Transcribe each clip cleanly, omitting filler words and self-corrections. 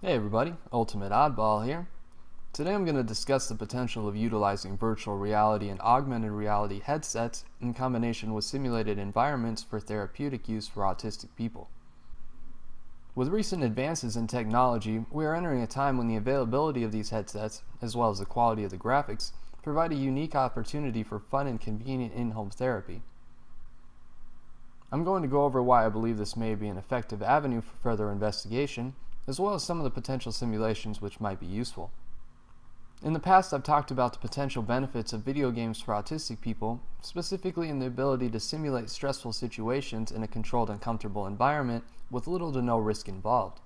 Hey everybody, Ultimate Oddball here. Today I'm going to discuss the potential of utilizing virtual reality and augmented reality headsets in combination with simulated environments for therapeutic use for autistic people. With recent advances in technology, we are entering a time when the availability of these headsets, as well as the quality of the graphics, provide a unique opportunity for fun and convenient in-home therapy. I'm going to go over why I believe this may be an effective avenue for further investigation, as well as some of the potential simulations which might be useful. In the past, I've talked about the potential benefits of video games for autistic people, specifically in the ability to simulate stressful situations in a controlled and comfortable environment with little to no risk involved.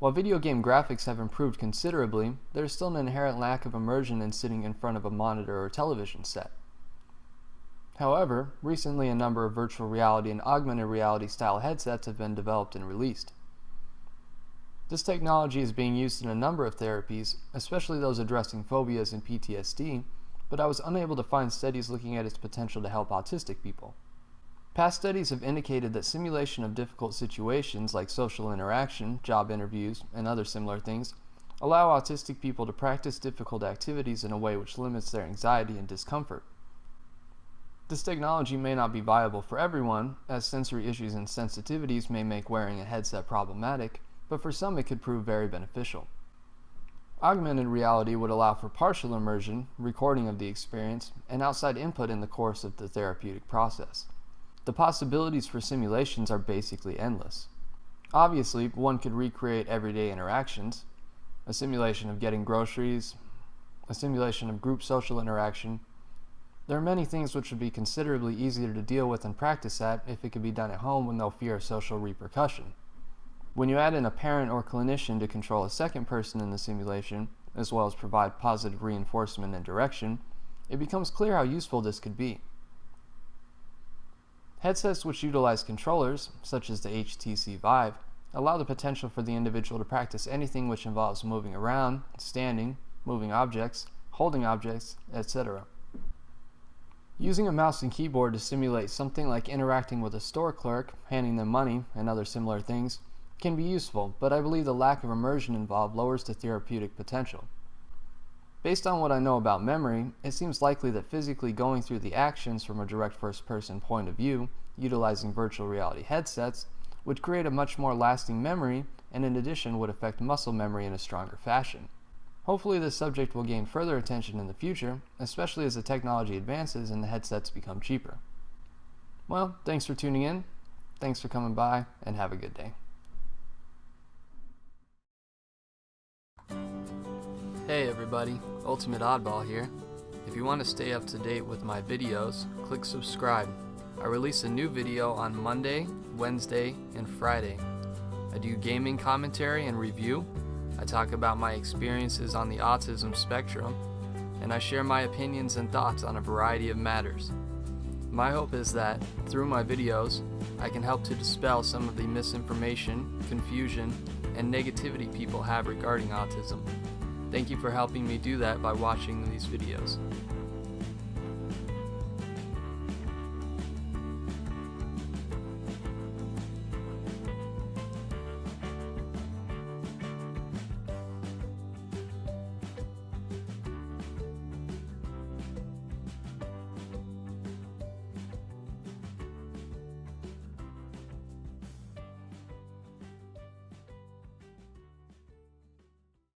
While video game graphics have improved considerably, there is still an inherent lack of immersion in sitting in front of a monitor or television set. However, recently a number of virtual reality and augmented reality style headsets have been developed and released. This technology is being used in a number of therapies, especially those addressing phobias and PTSD, but I was unable to find studies looking at its potential to help autistic people. Past studies have indicated that simulation of difficult situations like social interaction, job interviews, and other similar things allow autistic people to practice difficult activities in a way which limits their anxiety and discomfort. This technology may not be viable for everyone, as sensory issues and sensitivities may make wearing a headset problematic, but for some it could prove very beneficial. Augmented reality would allow for partial immersion, recording of the experience, and outside input in the course of the therapeutic process. The possibilities for simulations are basically endless. Obviously, one could recreate everyday interactions, a simulation of getting groceries, a simulation of group social interaction. There are many things which would be considerably easier to deal with and practice at if it could be done at home with no fear of social repercussion. When you add in a parent or clinician to control a second person in the simulation, as well as provide positive reinforcement and direction, it becomes clear how useful this could be. Headsets which utilize controllers, such as the HTC Vive, allow the potential for the individual to practice anything which involves moving around, standing, moving objects, holding objects, etc. Using a mouse and keyboard to simulate something like interacting with a store clerk, handing them money, and other similar things can be useful, but I believe the lack of immersion involved lowers the therapeutic potential. Based on what I know about memory, it seems likely that physically going through the actions from a direct first-person point of view, utilizing virtual reality headsets, would create a much more lasting memory and in addition would affect muscle memory in a stronger fashion. Hopefully this subject will gain further attention in the future, especially as the technology advances and the headsets become cheaper. Well, thanks for tuning in, thanks for coming by, and have a good day. Hey everybody, Ultimate Oddball here. If you want to stay up to date with my videos, click subscribe. I release a new video on Monday, Wednesday, and Friday. I do gaming commentary and review. I talk about my experiences on the autism spectrum, and I share my opinions and thoughts on a variety of matters. My hope is that, through my videos, I can help to dispel some of the misinformation, confusion, and negativity people have regarding autism. Thank you for helping me do that by watching these videos.